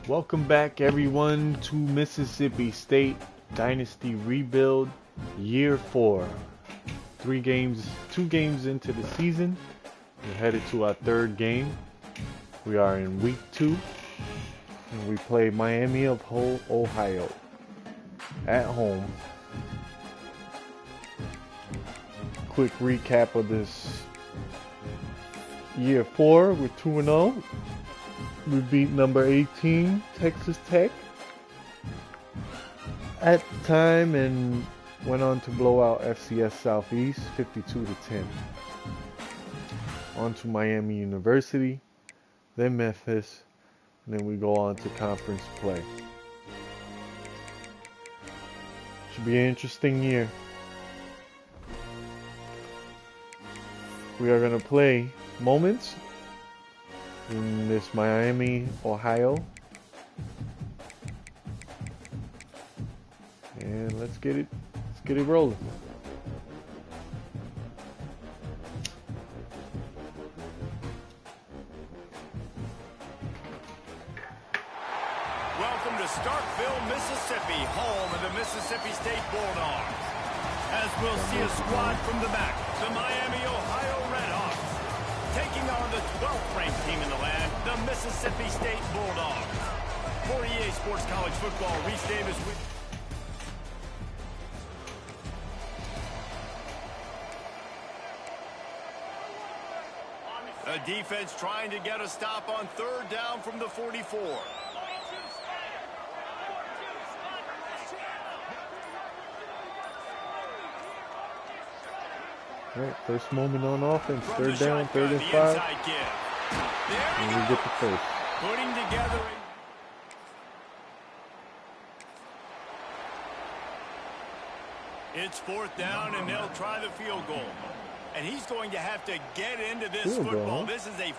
Welcome back, everyone, to Mississippi State Dynasty Rebuild Year 4. 2 games into the season. We're headed to our third game. We are in week 2, and we play Miami of Ohio at home. Quick recap of this Year 4. We're 2-0. We beat number 18, Texas Tech, at the time, and went on to blow out FCS Southeast 52-10. On to Miami University, then Memphis, and then we go on to conference play. Should be an interesting year. We are going to play moments in this Miami, Ohio. And let's get it rolling. Welcome to Starkville, Mississippi, home of the Mississippi State Bulldogs. As we'll see a squad from the back, the Miami, Ohio Redhawks, taking on the 12th ranked team in the land, the Mississippi State Bulldogs. For EA Sports College Football, Reese Davis with the defense trying to get a stop on third down from the 44. All right, first moment on offense, third down, 3rd and 5. And we get the first. Putting together it's 4th down, and they'll try the field goal. And he's going to have to get into this football. This is a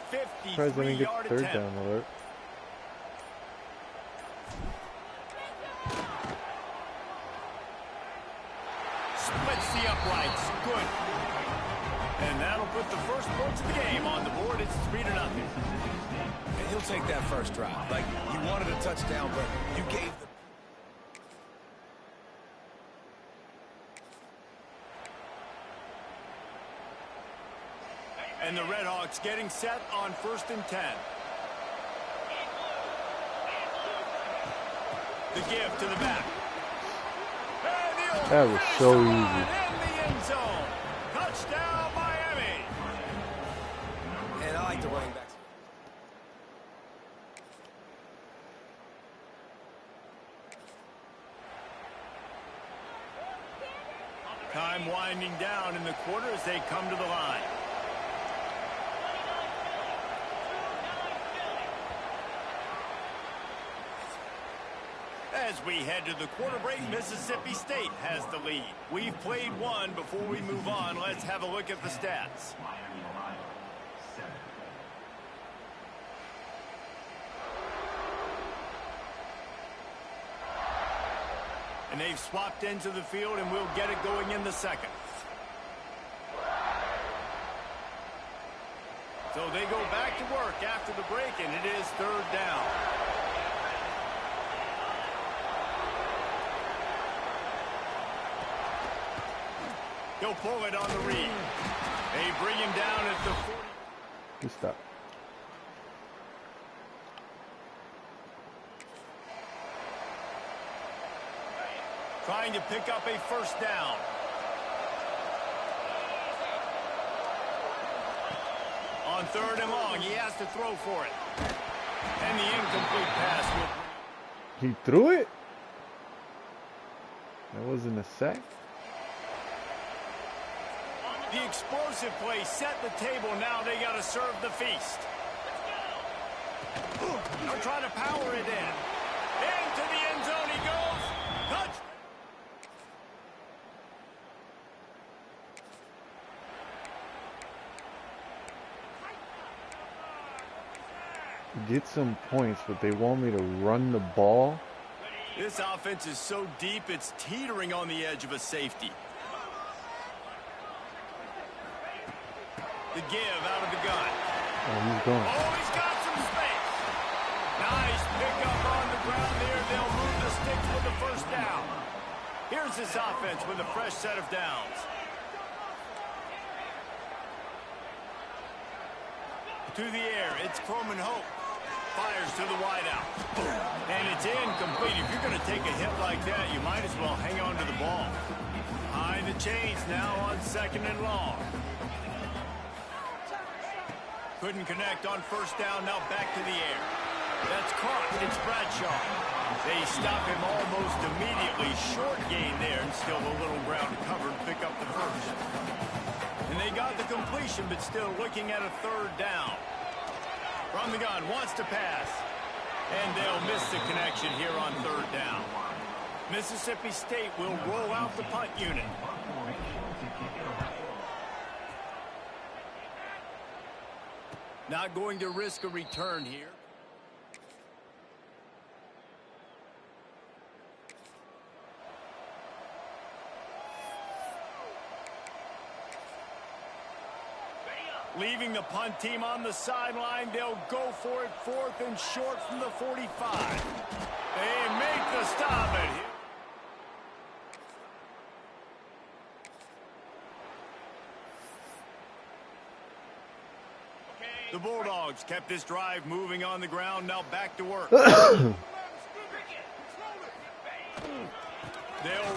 53-yard third attempt. down alert. Splits the uprights. Good. And that'll put the first points of the game on the board. It's 3-0. And he'll take that first drive. Like, you wanted a touchdown, but you gave the... And the Redhawks getting set on 1st and 10. The give to the back. That was so easy. In the end zone. Touchdown, Miami. And I like the running backs. Time winding down in the quarter as they come to the line. As we head to the quarter break, Mississippi State has the lead. We've played one. Before we move on, let's have a look at the stats. And they've swapped into the field, and we'll get it going in the second. So they go back to work after the break, and it is 3rd down. He'll pull it on the read. They bring him down at the 40. Good stop. Trying to pick up a 1st down. On 3rd and long, he has to throw for it. And the incomplete pass will... He threw it? That wasn't a sack? The explosive play set the table. Now they got to serve the feast. They're trying to power it in. Into the end zone he goes. Touch. Get some points, but they want me to run the ball. This offense is so deep, it's teetering on the edge of a safety. The give out of the gun. Oh, he's gone. Oh, he's got some space. Nice pickup on Here's this offense with a fresh set of downs. To the air, it's Coleman Hope. Fires to the wideout. And it's incomplete. If you're going to take a hit like that, you might as well hang on to the ball. High the chains now on 2nd and long. Couldn't connect on 1st down, now back to the air. That's caught. It's Bradshaw. They stop him almost immediately. Short gain there, and still a little ground covered. Pick up the first. And they got the completion, but still looking at a 3rd down. From the gun, wants to pass. And they'll miss the connection here on 3rd down. Mississippi State will roll out the punt unit. Not going to risk a return here. Leaving the punt team on the sideline, they'll go for it 4th and short from the 45. They make the stop at here. The Bulldogs kept this drive moving on the ground, now back to work. They'll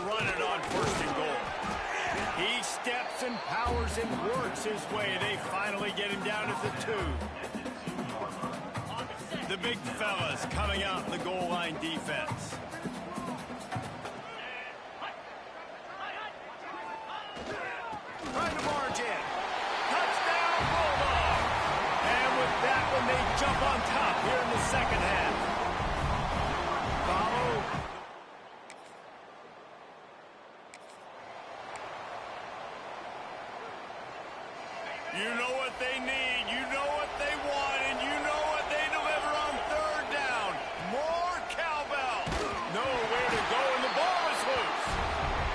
run it on 1st and goal. He steps and powers and works his way. They finally get him down at the 2. The big fellas coming out in the goal line defense. Trying to march in. Touchdown, Bulldog. And with that one, they jump on top here in the 2nd half. Follow. You know what they need, you know what they want, and you know what they deliver on 3rd down. More cowbell. Nowhere to go, and the ball is loose.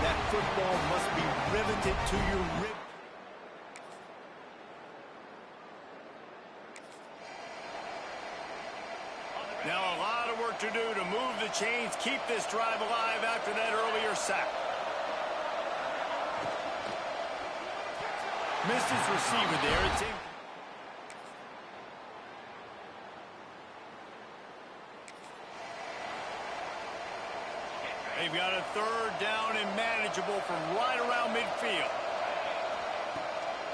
That football must be riveted to your rib. Now a lot of work to do to move the chains, keep this drive alive after that earlier sack. Missed his receiver there. It's in. They've got a 3rd down and manageable from right around midfield.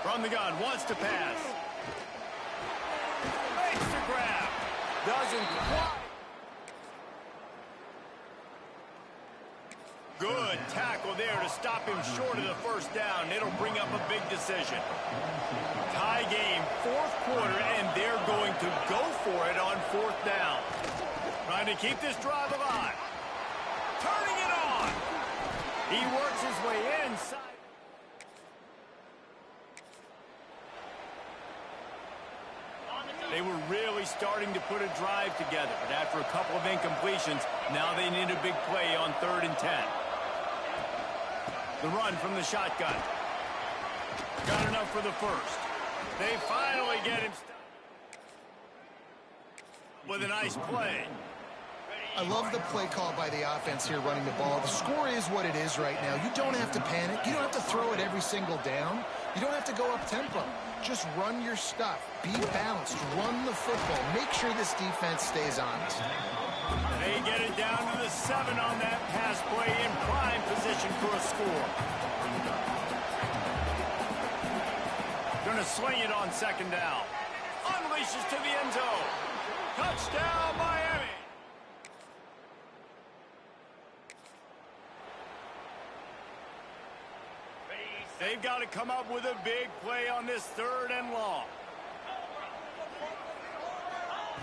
From the gun, wants to pass. Makes the grab. Doesn't quite. Good tackle there to stop him short of the 1st down. It'll bring up a big decision. Tie game, 4th quarter, and they're going to go for it on 4th down. Trying to keep this drive alive. Turning it on. He works his way inside. They were really starting to put a drive together, but after a couple of incompletions, now they need a big play on 3rd and 10. The run from the shotgun. Got enough for the 1st. They finally get him with a nice play. I love the play call by the offense here running the ball. The score is what it is right now. You don't have to panic. You don't have to throw it every single down. You don't have to go up tempo. Just run your stuff. Be balanced. Run the football. Make sure this defense stays honest. They get it down to the 7 on that pass play in prime position for a score. Gonna swing it on 2nd down. Unleashes to the end zone. Touchdown, Miami. They've got to come up with a big play on this 3rd and long.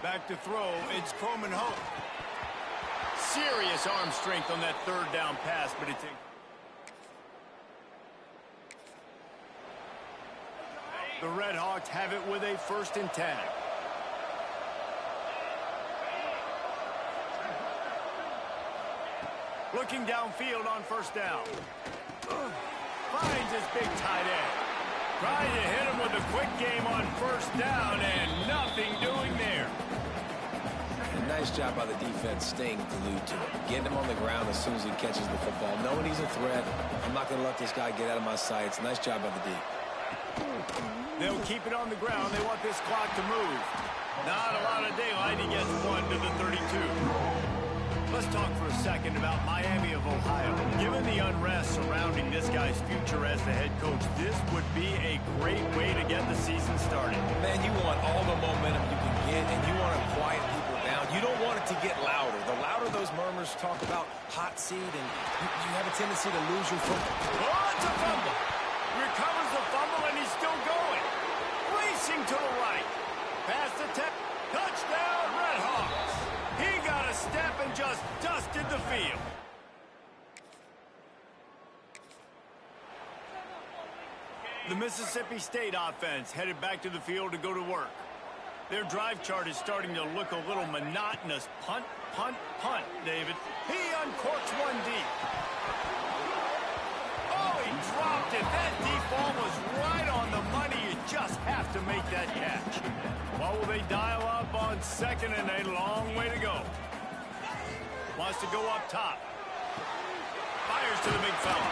Back to throw, it's Coleman Hope. Serious arm strength on that 3rd down pass, but it's in. The Red Hawks have it with a 1st and 10. Looking downfield on 1st down. Finds his big tight end. Trying to hit him with a quick game on 1st down, and nothing doing there. A nice Nice job by the defense staying glued to it. Getting him on the ground as soon as he catches the football. Knowing he's a threat, I'm not going to let this guy get out of my sights. Nice job by the D. They'll keep it on the ground. They want this clock to move. Not a lot of daylight. He gets 1 to the 32. Let's talk for a second about Miami of Ohio. Given the unrest surrounding this guy's future as the head coach, this would be a great way to get the season started. Man, you want all the momentum you can get, and you want to quiet people down. You don't want it to get louder. The louder those murmurs talk about hot seat, and you have a tendency to lose your focus. Oh, it's a fumble. Recovers the fumble, and he's still going. Racing to the right. Past the touchdown, Red Hawks. He got a step and just dusted the field. The Mississippi State offense headed back to the field to go to work. Their drive chart is starting to look a little monotonous. Punt, punt, punt, David. He uncorks one deep. Oh, he dropped it. That deep ball was right on the money. You just have to make that catch. What will they dial up on second and a long way to go? Wants to go up top. Fires to the big fella.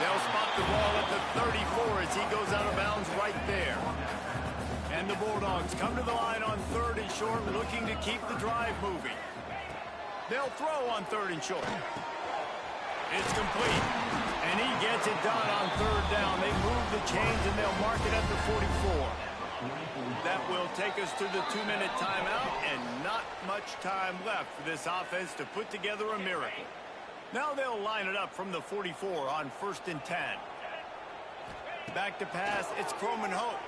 They'll spot the ball at the 34 as he goes out of bounds right there. And the Bulldogs come to the line on 3rd and short, looking to keep the drive moving. They'll throw on 3rd and short. It's complete. And he gets it done on 3rd down. They move the chains and they'll mark it at the 44. That will take us to the 2-minute timeout, and not much time left for this offense to put together a miracle. Now they'll line it up from the 44 on 1st and 10. Back to pass, it's Croman Hope.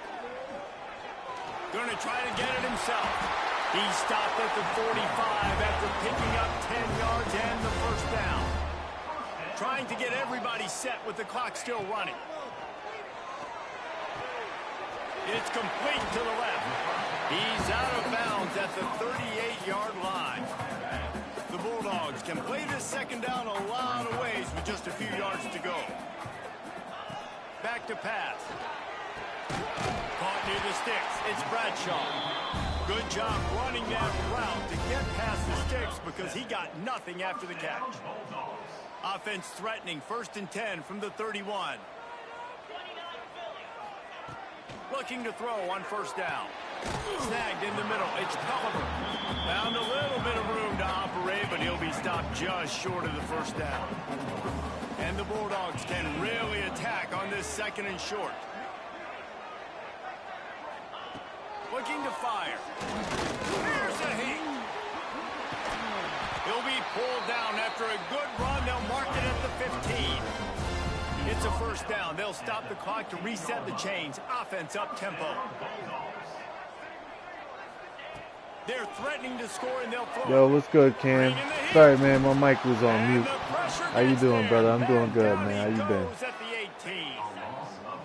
Going to try to get it himself. He stopped at the 45 after picking up 10 yards and the 1st down. Trying to get everybody set with the clock still running. It's complete to the left. He's out of bounds at the 38-yard line. The Bulldogs can play this second down a lot of ways with just a few yards to go. Back to pass. Caught near the sticks. It's Bradshaw. Good job running that route to get past the sticks because he got nothing after the catch. Offense threatening 1st and 10 from the 31. Looking to throw on 1st down. Snagged in the middle. It's Pelliver. Found a little bit of room to operate, but he'll be stopped just short of the 1st down. And the Bulldogs can really attack on this 2nd and short. Looking to fire. Here's a heat. He'll be pulled down after a good run. They'll mark it at the 15. It's a 1st down. They'll stop the clock to reset the chains. Offense up tempo. They're threatening to score and they'll throw. Yo, what's good, Cam? Sorry, man, my mic was on mute. How you doing, brother? I'm doing good, man. How you been? At the 18.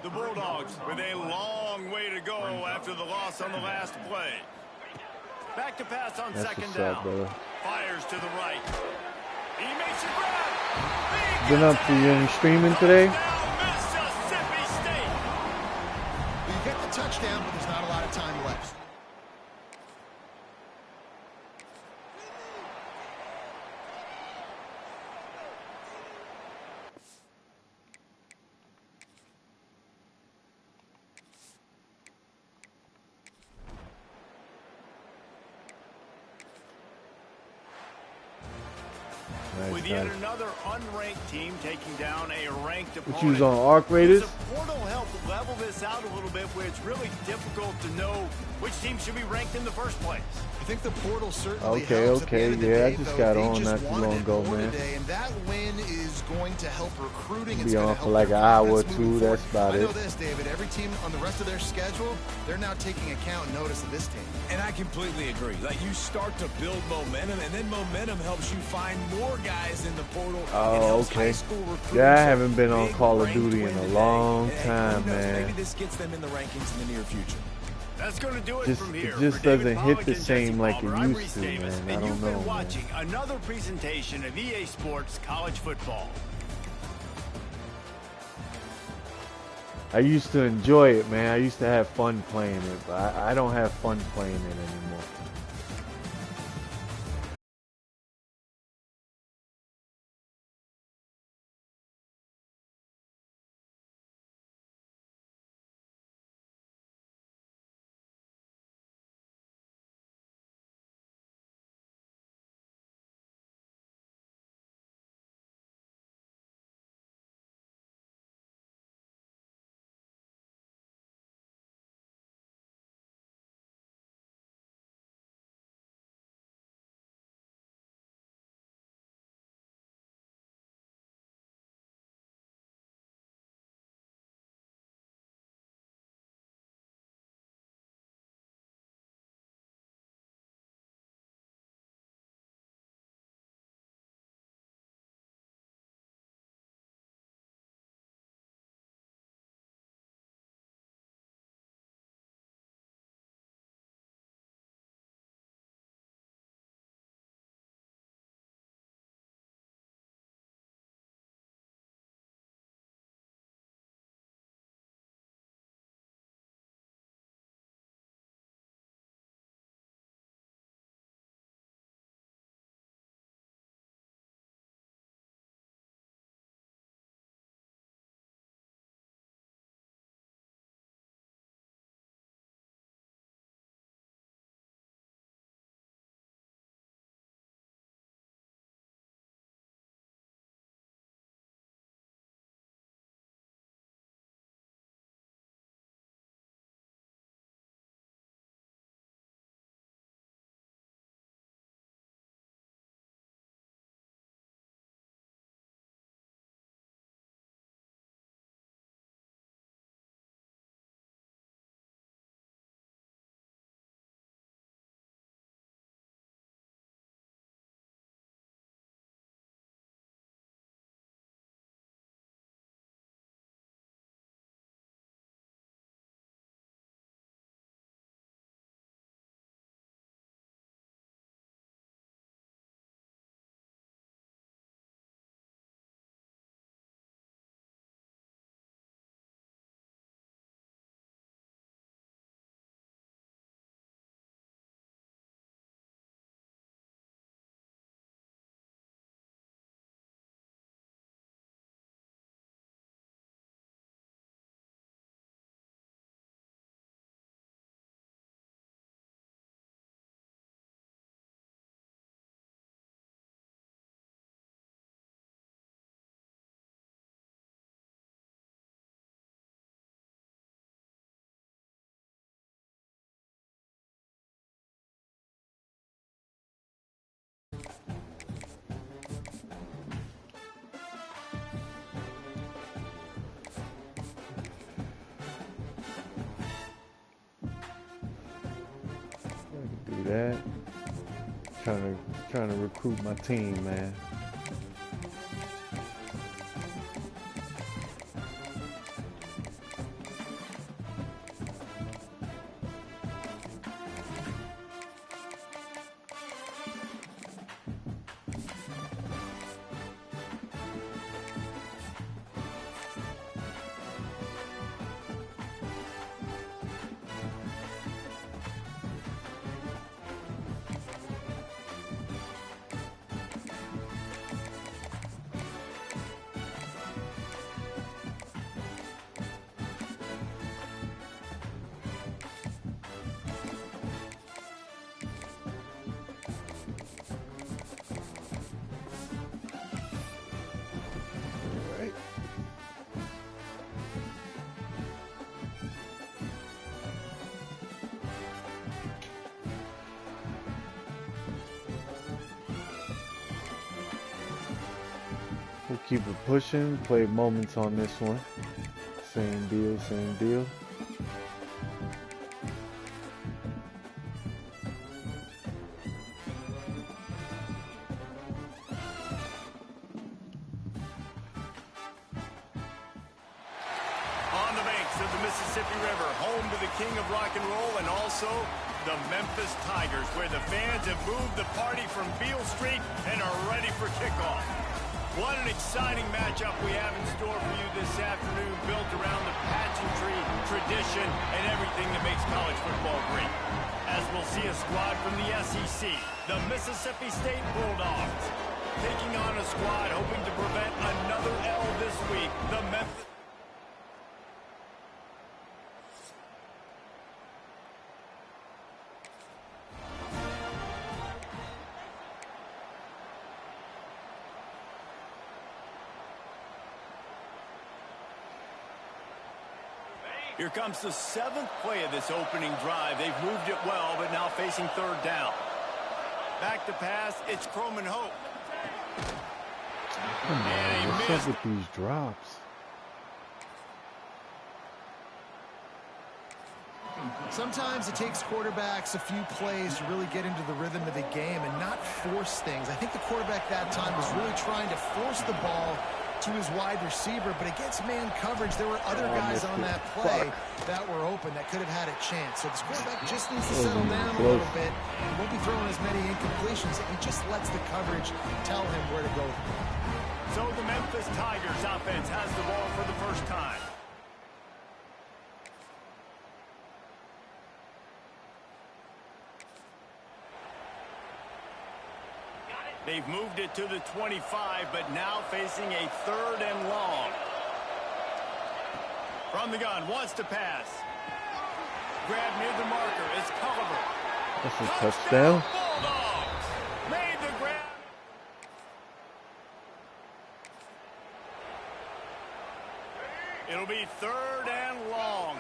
The Bulldogs with a long way to go after the loss on the last play. Back to pass on That's 2nd what's down. up, brother. Fires to the right. He makes a grab. Been up to you streaming today? Mississippi State. You get the touchdown, but there's not a lot of time left. With yet another unranked team taking down a ranked opponent. What you was on Arc Raiders? Does the portal help level this out a little bit where it's really difficult to know which team should be ranked in the first place? I think the portal certainly Okay, helps. okay, At the end of the yeah, I day, just though, got they on just not too wanted long it ago, more man. today, and that win is going to help recruiting. It's Be going to on help for like an their hour or offense two, moving that's forward. about I know it. this, David. Every team on the rest of their schedule, they're now taking account and notice of this team. And I completely agree. Like, you start to build momentum, and then momentum helps you find more guys in the portal. Oh, and helps okay. high school recruiting. Yeah, I So, haven't been on big Call of ranked Duty win in a today. long And time, who knows, man. Maybe this gets them in the rankings in the near future. That's going to do it Just- from it here. just For David doesn't hit Pollack the and same Jesse like it Palmer, I'm used Reese to, Davis, man. I and don't you've know, been man. watching another presentation of EA Sports College Football. I used to enjoy it, man. I used to have fun playing it, but I don't have fun playing it anymore. See that? Trying to recruit my team, man. We'll keep it pushing, play moments on this one. Same deal, same deal. On the banks of the Mississippi River, home to the king of rock and roll and also the Memphis Tigers, where the fans have moved the party from Beale Street and are ready for kickoff. What an exciting matchup we have in store for you this afternoon, built around the pageantry, tradition, and everything that makes college football great. As we'll see a squad from the SEC, the Mississippi State Bulldogs, taking on a squad hoping to prevent another L this week, the Memphis. Here comes the 7th play of this opening drive. They've moved it well, but now facing 3rd down. Back to pass, it's Croman Hope. Come on, what's up with these drops? Sometimes it takes quarterbacks a few plays to really get into the rhythm of the game and not force things. I think the quarterback that time was really trying to force the ball to his wide receiver, but against man coverage, there were other guys on that play that were open that could have had a chance. So this quarterback just needs to settle down a little bit. He won't be throwing as many incompletions. He just lets the coverage tell him where to go. So the Memphis Tigers offense has the ball for the first time. They've moved it to the 25, but now facing a 3rd and long. From the gun, wants to pass. Grab near the marker, it's Culliver. That's a touchdown. Bulldogs made the grab. It'll be 3rd and long.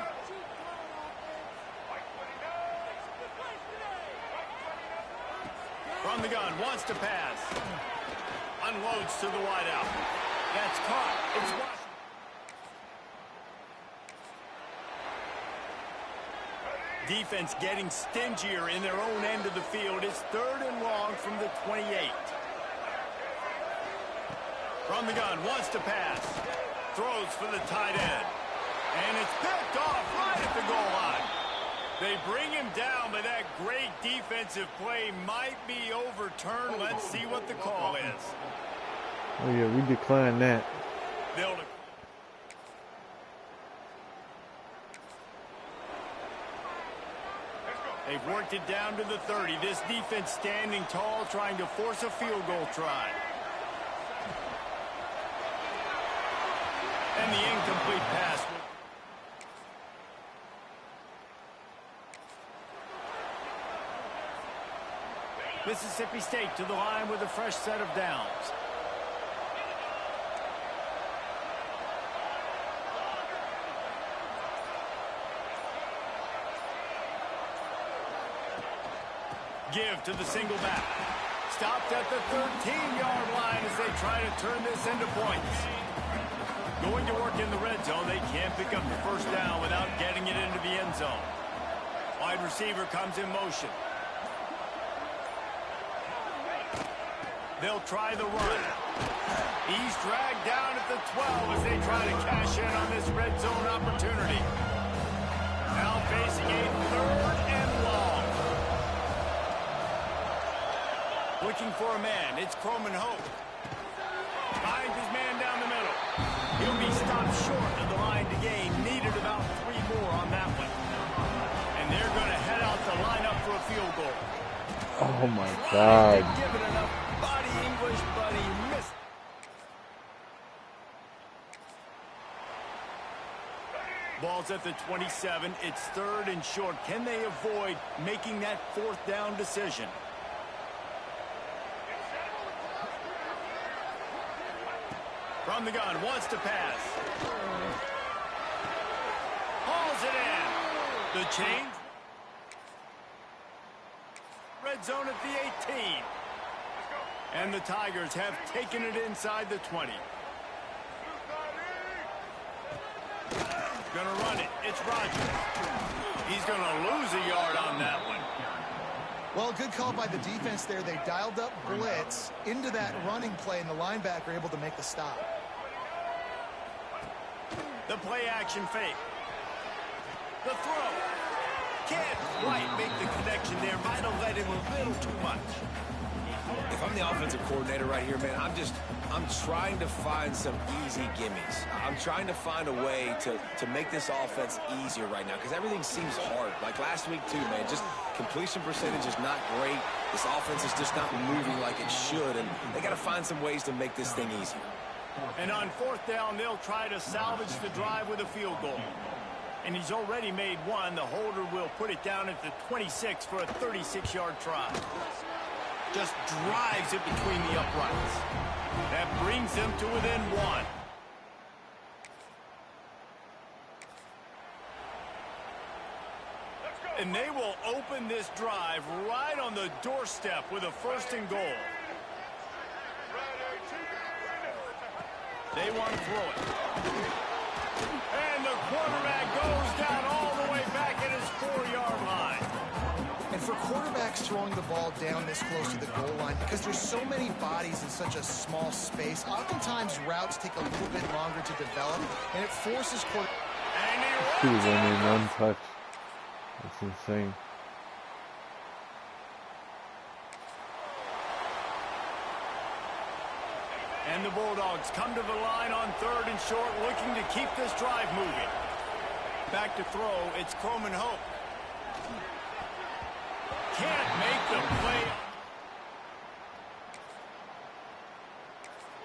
From the gun, wants to pass. Unloads to the wideout. That's caught. It's Washington. Defense getting stingier in their own end of the field. It's 3rd and long from the 28. From the gun, wants to pass. Throws for the tight end. And it's picked off right at the goal line. They bring him down, but that great defensive play might be overturned. Let's see what the call is. Oh, yeah, we declined that. They've worked it down to the 30. This defense standing tall, trying to force a field goal try. And the incomplete pass. Mississippi State to the line with a fresh set of downs. Give to the single back. Stopped at the 13-yard line as they try to turn this into points. Going to work in the red zone. They can't pick up the first down without getting it into the end zone. Wide receiver comes in motion. They'll try the run. He's dragged down at the 12 as they try to cash in on this red zone opportunity. Now facing a 3rd and long. Looking for a man. It's Croman Hope. Finds his man down the middle. He'll be stopped short of the line to gain. Needed about 3 more on that one. And they're going to head out the lineup for a field goal. Oh my God. Give it enough body English, but he missed. Ball's at the 27. It's 3rd and short. Can they avoid making that 4th down decision? From the gun, wants to pass. Hauls it in. The change. Red zone at the 18. And the Tigers have taken it inside the 20. Gonna run it. It's Rodgers. He's gonna lose a yard on that one. Well, good call by the defense there. They dialed up blitz into that running play, and the linebacker able to make the stop. The play action fake. The throw. Can't quite make the connection there. Might have let him a little too much. If I'm the offensive coordinator right here, man, I'm trying to find some easy gimmies. I'm trying to find a way to make this offense easier right now because everything seems hard. Like last week too, man, just completion percentage is not great. This offense is just not moving like it should, and they got to find some ways to make this thing easier. And on 4th down, they'll try to salvage the drive with a field goal. And he's already made one. The holder will put it down at the 26 for a 36-yard try. Just drives it between the uprights. That brings them to within 1. And they will open this drive right on the doorstep with a 1st and goal. They want to throw it. And the quarterback goes down all the way back at his 4-yard line. And for quarterbacks throwing the ball down this close to the goal line, because there's so many bodies in such a small space, oftentimes routes take a little bit longer to develop, and it forces quarterbacks. He was only 1 touch. That's insane. And the Bulldogs come to the line on 3rd and short, looking to keep this drive moving. Back to throw, it's Croman Hope. Can't make the play.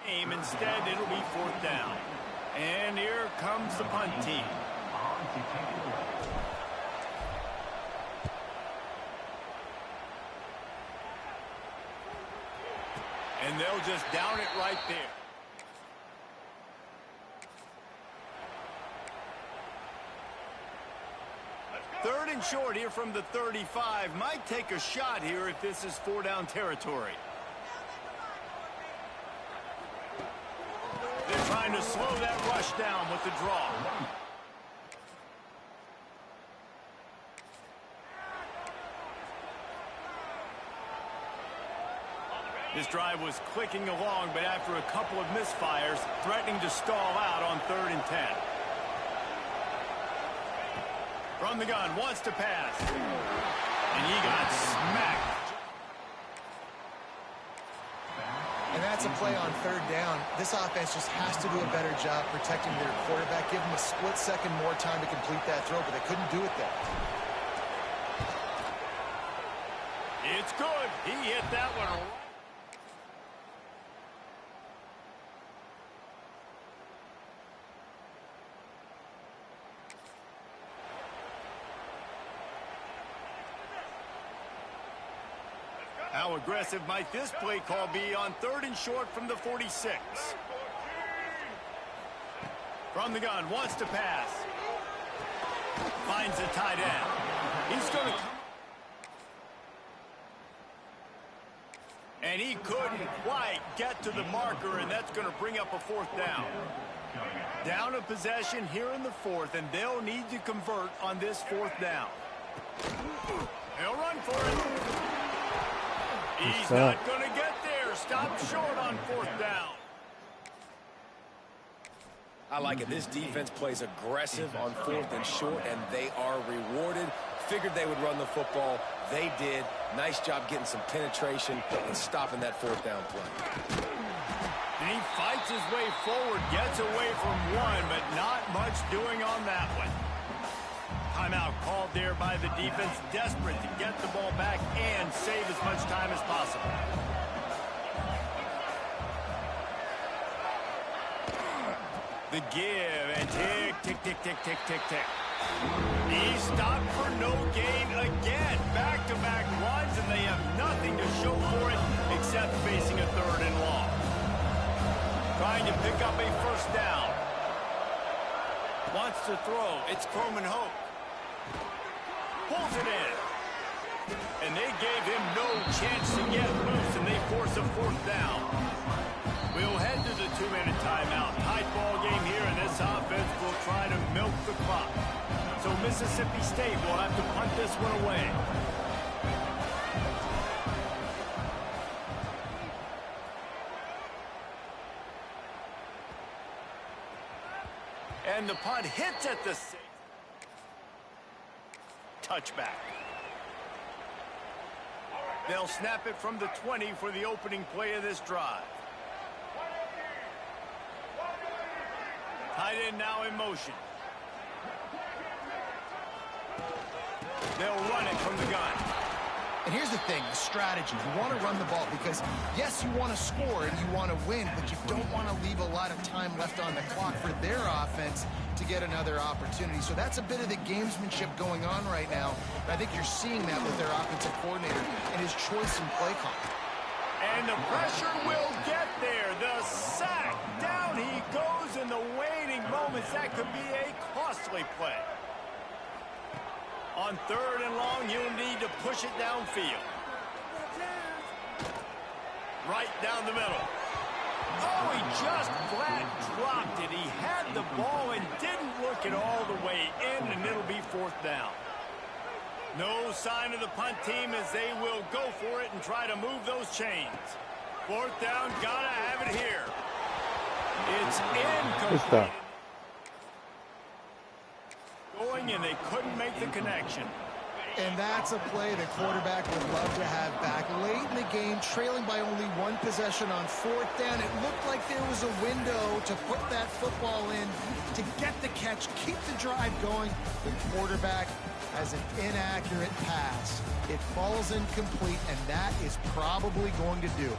Aim instead, it'll be 4th down. And here comes the punt team. And they'll just down it right there. Third and short here from the 35. Might take a shot here if this is 4-down territory. They're trying to slow that rush down with the draw. This drive was clicking along, but after a couple of misfires, threatening to stall out on 3rd and 10. From the gun, wants to pass. And he got smacked. And that's a play on 3rd down. This offense just has to do a better job protecting their quarterback. Give them a split second more time to complete that throw, but they couldn't do it there. It's good. He hit that one right. How aggressive might this play call be on 3rd and short from the 46? From the gun, wants to pass. Finds the tight end. He's going to come. And he couldn't quite get to the marker, and that's going to bring up a 4th down. Down a possession here in the 4th, and they'll need to convert on this 4th down. He'll run for it. He's not going to get there. stopped short on 4th down. I like it. This defense plays aggressive on 4th and short, and they are rewarded. Figured they would run the football. They did. Nice job getting some penetration and stopping that 4th down play. And he fights his way forward, gets away from one, but not much doing on that one. Timeout called there by the defense, desperate to get the ball back and save as much time as possible. The give, and tick, tick, tick, tick, tick, tick, tick. He stopped for no gain again. Back-to-back runs, and they have nothing to show for it except facing a 3rd and long. Trying to pick up a 1st down. Wants to throw. It's Croman Hope. Pulls it in. And they gave him no chance to get loose, and they force a 4th down. We'll head to the 2-minute timeout. Tight ball game here, and this offense will try to milk the clock. So Mississippi State will have to punt this one away. And the punt hits at the 6. Touchback. They'll snap it from the 20 for the opening play of this drive. Tight end now in motion. They'll run it from the gun. And here's the thing, the strategy. You want to run the ball because, yes, you want to score and you want to win, but you don't want to leave a lot of time left on the clock for their offense to get another opportunity. So that's a bit of the gamesmanship going on right now. And I think you're seeing that with their offensive coordinator and his choice in play call. And the pressure will get there. The sack. Down he goes in the waning moments. That could be a costly play. On 3rd and long, you'll need to push it downfield. Right down the middle. Oh, he just flat dropped it. He had the ball and didn't look it all the way in, and it'll be 4th down. No sign of the punt team as they will go for it and try to move those chains. 4th down, gotta have it here. It's incomplete. Going, and they couldn't make the connection. And that's a play the quarterback would love to have back. Late in the game, trailing by only 1 possession on 4th down, it looked like there was a window to put that football in, to get the catch, keep the drive going. The quarterback has an inaccurate pass. It falls incomplete, and that is probably going to do.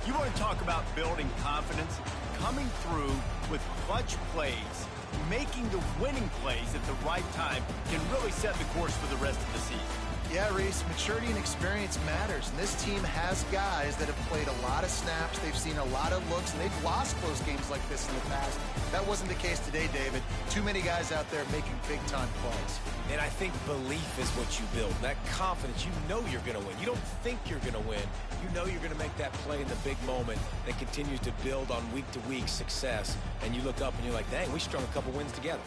You want to talk about building confidence? Coming through with clutch plays, making the winning plays at the right time can really set the course for the rest of the season. Yeah, Reese, maturity and experience matters. And this team has guys that have played a lot of snaps. They've seen a lot of looks, and they've lost close games like this in the past. That wasn't the case today, David. Too many guys out there making big-time plays. And I think belief is what you build. That confidence, you know you're going to win. You don't think you're going to win. You know you're going to make that play in the big moment that continues to build on week-to-week success. And you look up and you're like, dang, we strung a couple wins together.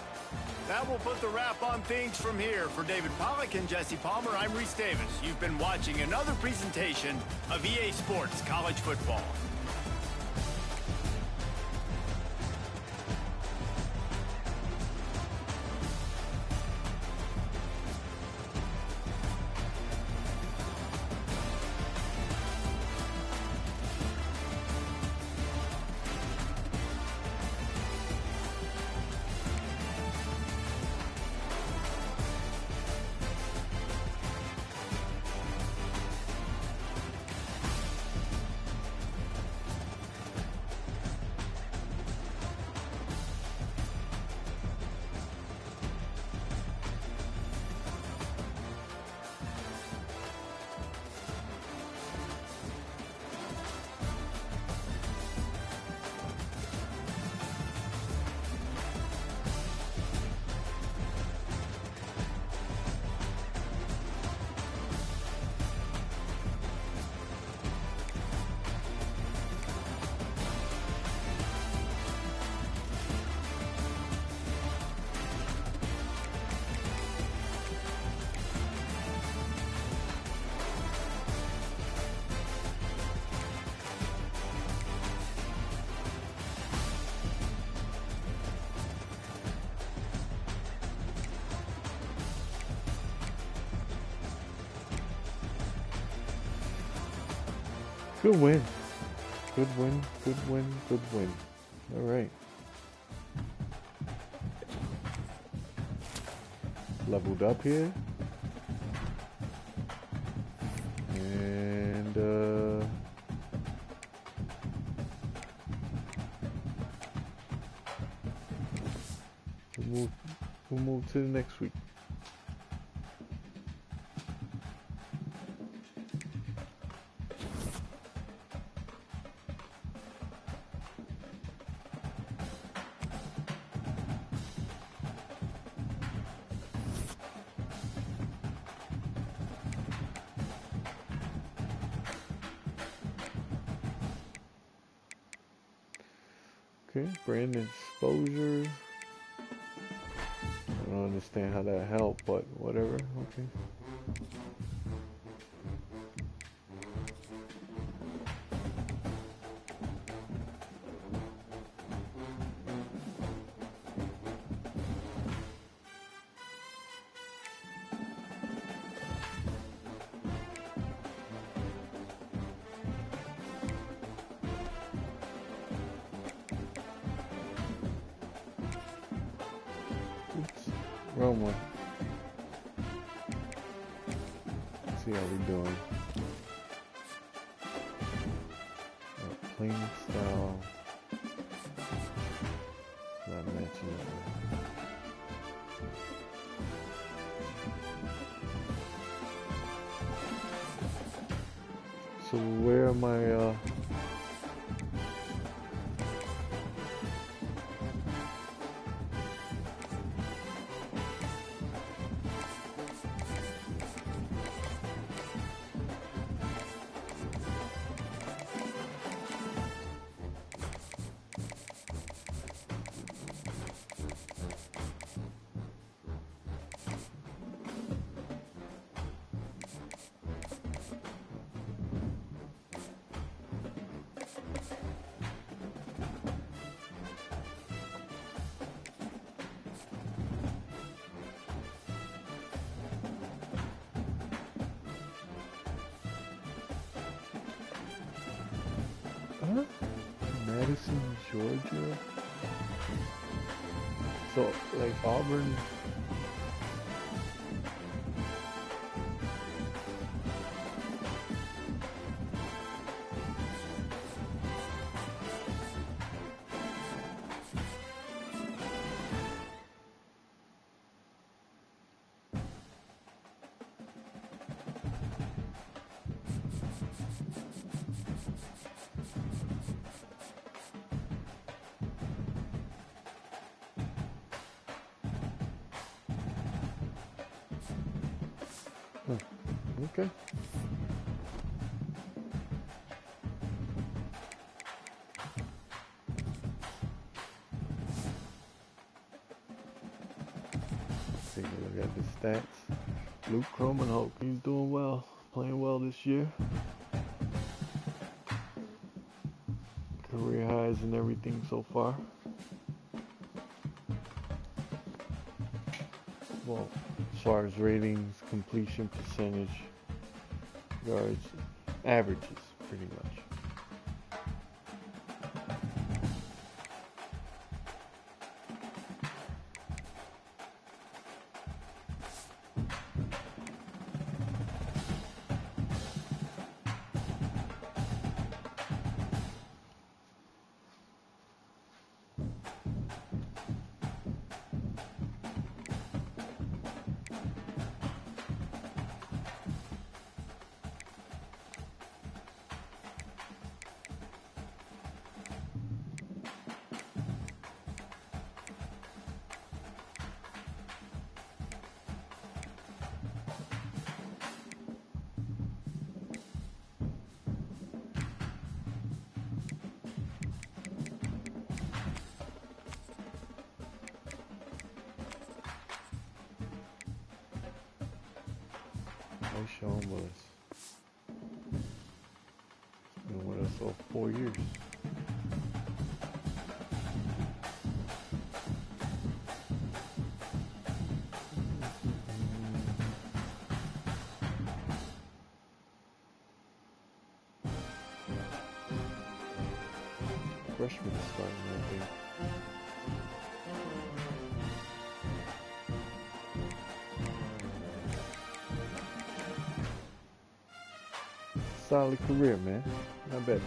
That will put the wrap on things from here. For David Pollack and Jesse Palmer, I'm Reese Davis. You've been watching another presentation of EA Sports College Football. Good win. Good win, good win, good win. All right. Leveled up here. And we'll move to the next week. Okay, brand exposure. I don't understand how that helped, but whatever. Okay. Oops, wrong one. Let's see how we doing. Plain style. Not matching up. So where am I? Huh? Madison, Georgia? So, like Auburn? Huh. Okay. Take a look at the stats. Luke Cromanhope, he's doing well, playing well this year. Career highs and everything so far. Well, as far as ratings, completion percentage, yards, averages, pretty much. Sean was been with us for 4 years. freshman starting, I think. Solid career, man. Not bad.